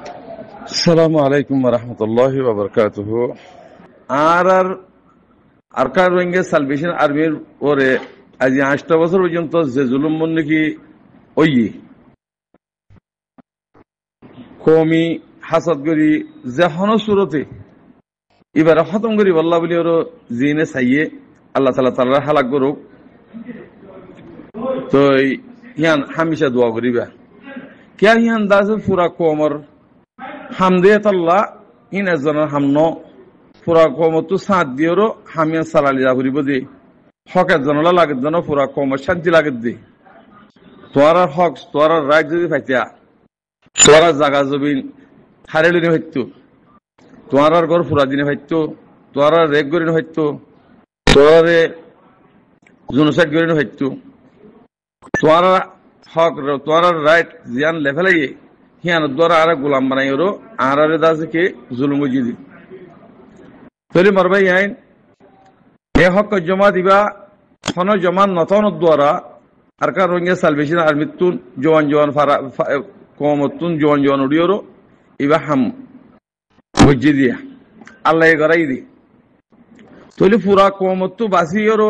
আসসালামু আলাইকুম ওয়া রাহমাতুল্লাহি ওয়া বারাকাতুহু। আরকার রোহিঙ্গা সালভেশন আর্মির ওরে আজ 8টা বছর পর্যন্ত যে জুলুম নাকি ওই কমি হাসাদ করি যে হনসুরতে এবারে খতম করি বল্লা বলি ওর জিনে চাইয়ে আল্লাহ তাআলা তাআলা হালাক করুক। তো ইয়ান হামেশা দোয়া করিবা কিয়া ইয়ান দাসে পুরা কোমর হামদে তাল্লা ইন এজনের হামন পুরা কমতো সাঁত দিয়েও হামিয়া সালালি যা করিব দে হকের জনলা লাগে জন পুরা কমর শান্তি লাগে দে তোর হক তোর রাগ যদি ফাইতা তোর জাগা জবিন হারে দিনে হইতো তোর ঘর পুরা দিনে হইতো তোর রেগ করিন হইতো তোরে জনসাইড করিন হইতো তোর হক তোর রাইট জিয়ান লেভেলাইয়ে হিয়ান দ্বারা আর গোলাম বানাই ওর আর দাসে কে জুলুম বুঝিয়ে তৈরি মারবাই আইন এ হক জমা দিবা হন জমা নতন দ্বারা আর কার রোহিঙ্গা সালভেশন আর্মিতুন জওয়ান ফারা কমতুন জওয়ান উড়িওর ইবা হাম বুঝিয়ে দিয়া আল্লাহ গড়াই দি তৈরি পুরা কমতু বাসিওর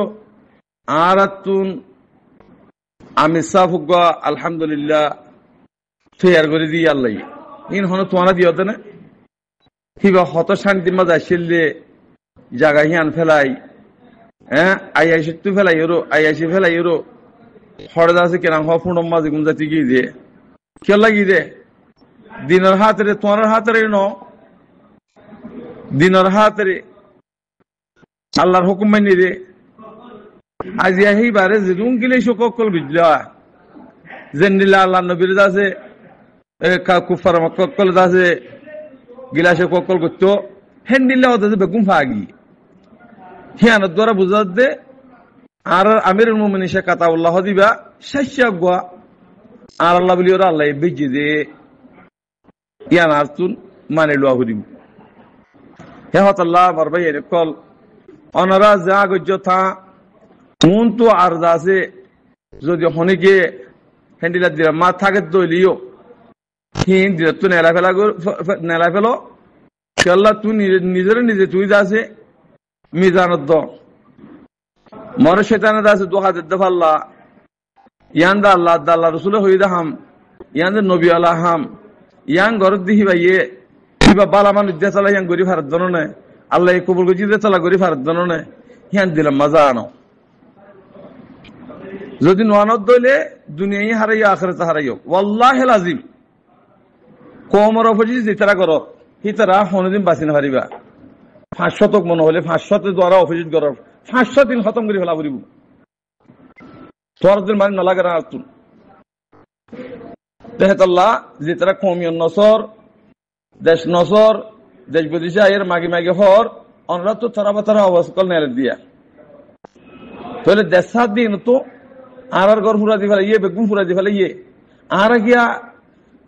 আর তুন আমি সাফুক আলহামদুলিল্লাহ তৈয়ার করে দিই আল্লাহ ইন হন তোমারা দিওতে না কিবা হত শান্তি মাঝে আসলে জায়গা হিয়ান ফেলাই হ্যাঁ আইআইসি তু ফেলাই ওরো আইআইসি ফেলাই ওরো হরদা আছে কেন হফুন মাঝে গুম জাতি গিয়ে দে কে লাগি দে দিনের হাতরে তোমার হাতরে ন দিনের হাতরে আল্লাহর হুকুম মানি দে আজ এইবারে যে রুম গিলে সকল বুঝলা জেন্দিলা আল্লাহ নবীর আছে কুফার মক্কল আছে গিলাসে ককল করতো হেন্ডিল্লা ওদের বেগুম ফাগি হিয়ানোর দ্বারা বুঝা দে আর আমির মুমিনিন সে কাতা উল্লাহ দিবা শেষা গোয়া আর আল্লাহ বলি ওরা আল্লাহ বেজি দে ইয়ান আর তুন মানে লোয়া হরিম হে হতাল্লাহ মারবাই এনে কল অনারা যা গজ্য থা মন তো আর আছে যদি হনিকে হেন্ডিলা দিলা মা থাকে দলিও হিন দিলা তুই নেলা ফেলো আল্লাহ তুই নিজে তুই যাচ্ছে মিজানত মর শেতানে আছে দোহা দিতে পারলা ইয়ান্দা আল্লাহ আল্লাহ রসুল হই হাম ইয়ান নবী আল্লাহ হাম ইয়ান ঘর দিহি ভাইয়ে কিবা বালা মানুষ দিয়ে চালা ইয়ান গরিব হারাত জানো না আল্লাহ কবুল গজি দিয়ে চালা গরিব হারাত জানো না ইয়ান দিলাম মজা আনো যদি নোয়ানত দইলে দুনিয়ায় হারাইও আখিরাতে হারাইও ওয়াল্লাহি লাজিম কোমর অপজি যেতারা করো হিতারা কোনদিন বাঁচি না পারিবা 500 মনে হলে 500 দ্বারা অপোজিট করো 500 দিন খতম করে ফেলা পড়িব তোর দিন মানে না লাগে না তুন তেহতাল্লাহ যেতারা কমিয়ন নসর দেশ নসর দেশ বিদেশে আয়ের মাগে মাগে হর অনরা তো তারা বাতারা অবস্থা নেলে দিয়া তাহলে দেশ 7 দিন তো আর ঘর ফুরা দি ফেলে বেগুন ফুরা দি ফেলে আর গিয়া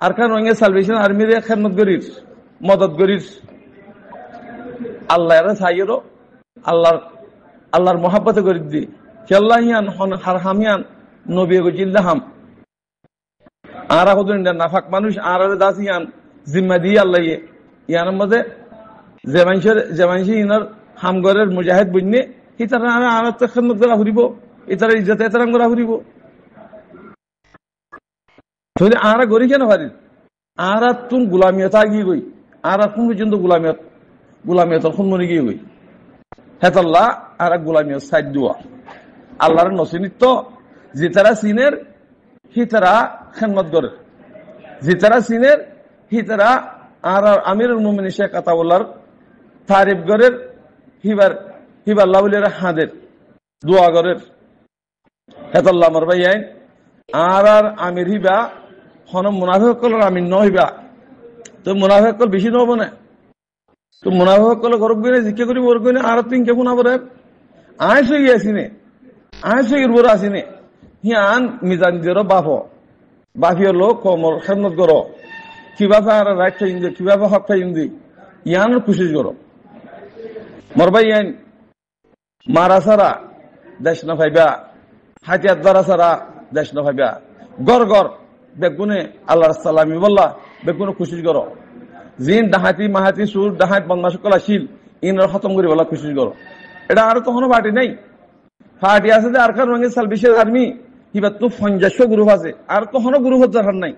আর কারণ রোহিঙ্গা সালভেশন আর্মির খেদমত করিস মদত করিস আল্লাহ চাইয়েরও আল্লাহর মহাব্বতে করি দি কেল্লা হিয়ান হার হামিয়ান নবী জিল্লা হাম আর এখন নাফাক মানুষ আর দাস ইয়ান জিম্মা দিয়ে আল্লাহ ইয়ানের মধ্যে যে মানুষ ইনার হামগরের মুজাহিদ বুঝনে ইতারা আর খেদমত করা ফুরিব ইতারা ইজ্জত এতারাম করা ফুরিব তাহলে আর গড়ি কেন পারি আর তুন গুলামিয়ত আগিয়ে গই আর কোন পর্যন্ত গুলামিয়তর খুন মনে গিয়ে গই হেতাল্লাহ আর গুলামিয়ত সাইড দেওয়া আল্লাহর নসিনিত জিতারা সিনের হিতারা খেদমত করে জিতারা সিনের হিতারা আর আমিরুল মুমিনিন শেখ আতাউল্লাহর তারিফ গরের হিবার লাউলের হাদের দোয়া গরের হেতাল্লাহ মারবাই আইন আর আমির হিবা হন মুনাফিক কল আমির নহিবা তো মুনাফিক কল বেশি নহব না তো মুনাফিক কল ঘর গিয়ে জিজ্ঞা করি ওর গিয়ে আর তিন কেমন আবার আয় সই আসিনে আয় সইয়ের বড় আসিনে হিয়ান মিজান দিয়ের বাফিও লোক কমর খেদমত করো কিভাবে আর রাইট টাইম দি কিভাবে হক টাইম দি ইয়ান খুশি করো মরবাই আইন মারা সারা দেশ না ভাইবা হাতিয়ার দ্বারা সারা দেশ না ভাইবা গড় বেগুনে আল্লাহর সালামি বললা বেগুনে খুশি করো জিন ডাহাতি মাহাতি সুর ডাহাত বদমাশ সকল আসিল ইনর খতম করে বলা খুশি করো। এটা আরো তখনও পার্টি নাই, পার্টি আছে যে আরকান রঙের সালবিশের আর্মি হিবার তো 50 গ্রুপ আছে, আর তখনও গ্রুপ দরকার নাই।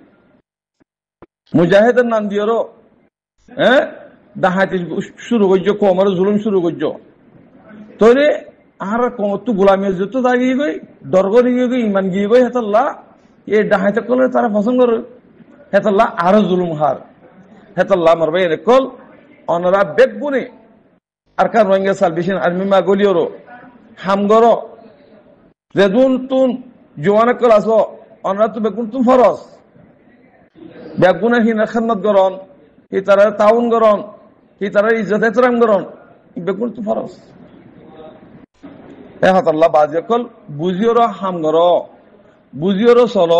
মুজাহিদের নাম দিয়েও ডাহাতি শুরু করছো, কোমর জুলুম শুরু করছো, তৈরি আর কোমর তো গোলামের যত দাগিয়ে গই দরগর গিয়ে গই ইমান গিয়ে গই হেতাল্লাহ এই ডাহাতে কলে তারা পছন্দ করে হেতাল্লাহ আরো জুলুম হার হেতাল্লাহ মারবে কল অনরা বেগ গুনে আর কার রঙের সালবিশের আর্মি মা গলিওরো হামগর যেদুন তুন জোয়ান কল আসো অনরা তো বেগুন তুম ফরস বেগুনের হিনা খেদমত গরন হি তারা তাউন গরন হি তারা ইজ্জত এহতরাম গরন বেগুন তুম ফরস এ হাতাল্লাহ বাজে কল বুঝিওর হামগর বুঝিওর চল,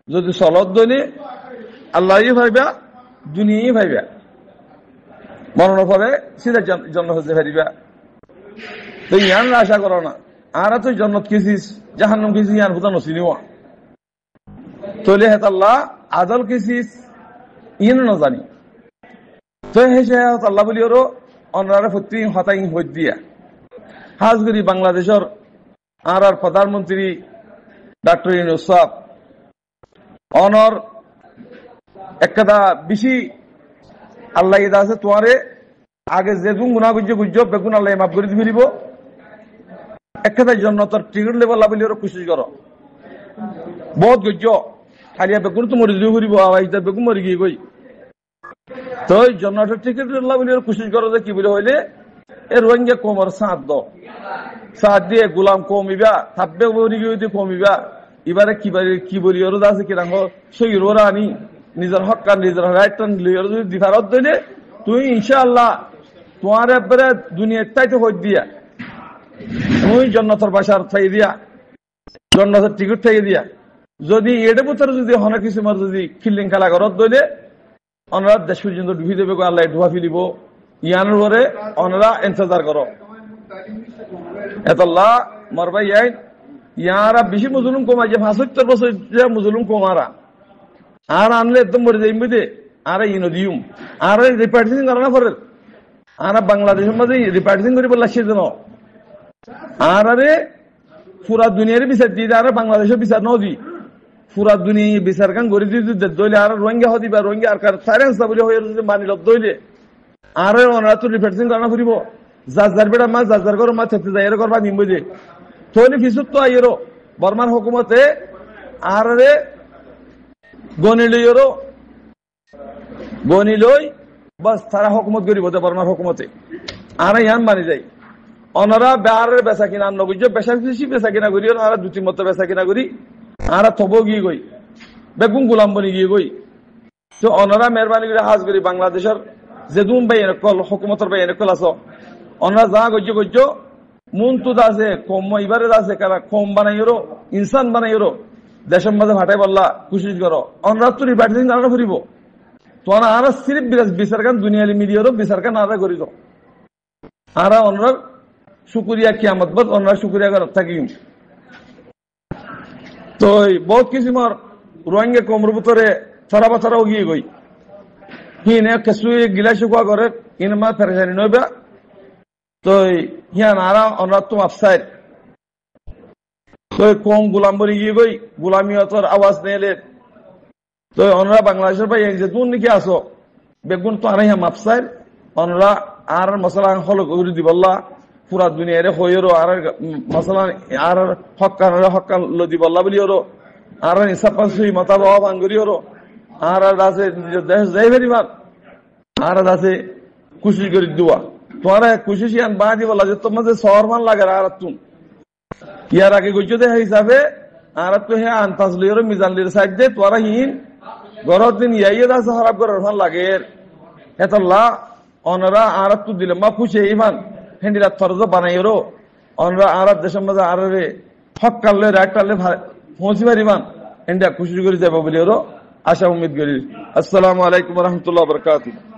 যদি চলত দলে আল্লাহ ভাইবা দুনিয়াই ভাইবা মরণ পরে সিধা জন্ম হতে পারিবা। তো ইয়ান আশা করো না আর তুই জন্নত খেয়েছিস জাহান্নাম খেয়েছিস ইয়ান হুদা নসিনিও তলে হেতাল্লাহ আদল খেয়েছিস ইন না জানি তো হেসে আল্লাহ বলি ওর অনারা সত্যি হতাই হই দিয়া হাজগিরি বাংলাদেশের আর প্রধানমন্ত্রী ডক্টর ইউনূস সাহেব অনর একটা বেশি আল্লাহ ইদা আছে তোমারে আগে যেগুন গুণা গুজ্জ গুজ্জ বেগুন আল্লাহ মাফ করে ফেলিব একটা জন্য তোর টিকিট লেবল বলি ওরা খুশি করো বহুত গুজ্জ খালি বেগুন তো মরি দিয়ে ঘুরিব আবার বেগুন মরি গিয়ে গই তো জন্নটার টিকিট লেবল বলি ওরা খুশি করো যে কি বলে হইলে এ রোহিঙ্গা কোমর সাত দিয়ে গোলাম কমিবা থাকবে মরি গিয়ে কমিবা এবারে কি বলি ওরা আছে কিরঙ্গ সই ওরা আনি নিজের হক নিজের রাইট যদি দিফারত দিলে তুই ইনশাআল্লাহ তোমার একবারে দুনিয়ার তাইতে হই দিয়া তুই জন্নতর বাসার থাই দিয়া জন্নতের টিকিট থাই দিয়া যদি এডে বছর যদি হনা কিছু মার যদি খিল্লিং খেলা করত দইলে অনরা দেশ পর্যন্ত ডুবি দেবে আল্লাহ ডুবা ফেলিব ইয়ানোর পরে অনরা ইন্তজার করো এতল্লাহ মরবাই আইন ইয়ারা বেশি মুজলুম কমাই যে 75 বছর মুজলুম কমারা আর আনলে একদম মরে যাই বুঝে আর ইনদিউম আর রিপার্টিং করে না পরে আর বাংলাদেশের মাঝে রিপার্টিং করে বললা সে যেন আর আরে পুরা দুনিয়ার বিচার দিয়ে আর বাংলাদেশের বিচার নাও দি পুরা দুনিয়া বিচার কান করে দিয়ে দইলে আর রোহিঙ্গা হদি বা রোহিঙ্গা আর কার সাইলেন্স বলে হয়ে মানিল দইলে আর ওনারা তো রিপার্টিং করে না ফুরিব যার বেড়া মাছ যার করে মাছ খেতে যায় এর করবা নিম বুঝে তোনি ফিসুত তো আইরো বর্মান হুকুমতে আর রে গনিলই বাস তারা হুকুমত করিব বর্মার হুকুমতে আর ইয়ান মানি যাই অনারা বেহারের বেচা কিনা আন্ন বুঝছো বেচা কিনা করি আর দুটি মতো বেচা কিনা করি আর থব গিয়ে গই বেগুন গোলাম বনি গিয়ে গই তো অনারা মেহরবানি করে হাজ করি বাংলাদেশের যেদুম বাই এনেকল হুকুমতের বাই এনেকল আছো অনারা যা গজ্য মন তো আছে কম এবারে আছে কারা কম বানাইরো ইনসান বানাইরো দেশের মাঝে ভাটাই বললা কুশিস করো অনরাত তো রিপার্টিং না ফুরিব তোমার আর সিরিফ বিচার কান দুনিয়ালি মিডিয়ারও বিচার কান আদা করিল আর অনরার শুকুরিয়া কিয়ামত বাদ অনরা শুকুরিয়া করার থাকি তো বহুত কিছু মার রোহিঙ্গা কমর ভিতরে ছড়া বছরাও গিয়ে গই হিনে কেসুই গিলা শুকুয়া করে ইন মা ফেরেশানি নইবা তো হিয়া নারা অনরা তো আফসাইড তো কম গোলাম বলি গিয়ে গই গোলামিয়তর আওয়াজ নেলে তো অনরা বাংলাদেশের ভাই যে তুন নাকি আসো বেগুন তো আনাই মাপসাইড অনরা আর মশলা হল করে দিবল্লা পুরা দুনিয়ারে হইরো আর মশলা আর হক্কান লো দিবল্লা বলি ওরো আর নিসাপাসুই মতা বাবা বাঙ্গুরি ওরো আর আছে দেশ যাই ফেরিবার আর আছে খুশি করে দুয়া তোমার খুশি আন বা দিবল্লা যে তোমার যে শহর মান লাগে আর তুম ইয়ার আগে গজ্য দেখা হিসাবে আর তো হে আন্তাজলির মিজানলির সাইড দে তোরা হিন গরত দিন ইয়াইয়ে আছে খারাপ করার ভাল লাগে এতল্লাহ অনরা আর তো দিলে মা খুশি ইমান হেন্দিরা ফরজ বানাইরো অনরা আর দেশের মাঝে আর রে হক কাললে রাইট কাললে পৌঁছি পারিমান হেন্দিরা খুশি করে যাবো বলি ওরো আশা উম্মিদ করি। আসসালামু আলাইকুম ওয়া রাহমাতুল্লাহি ওয়া বারাকাতুহু।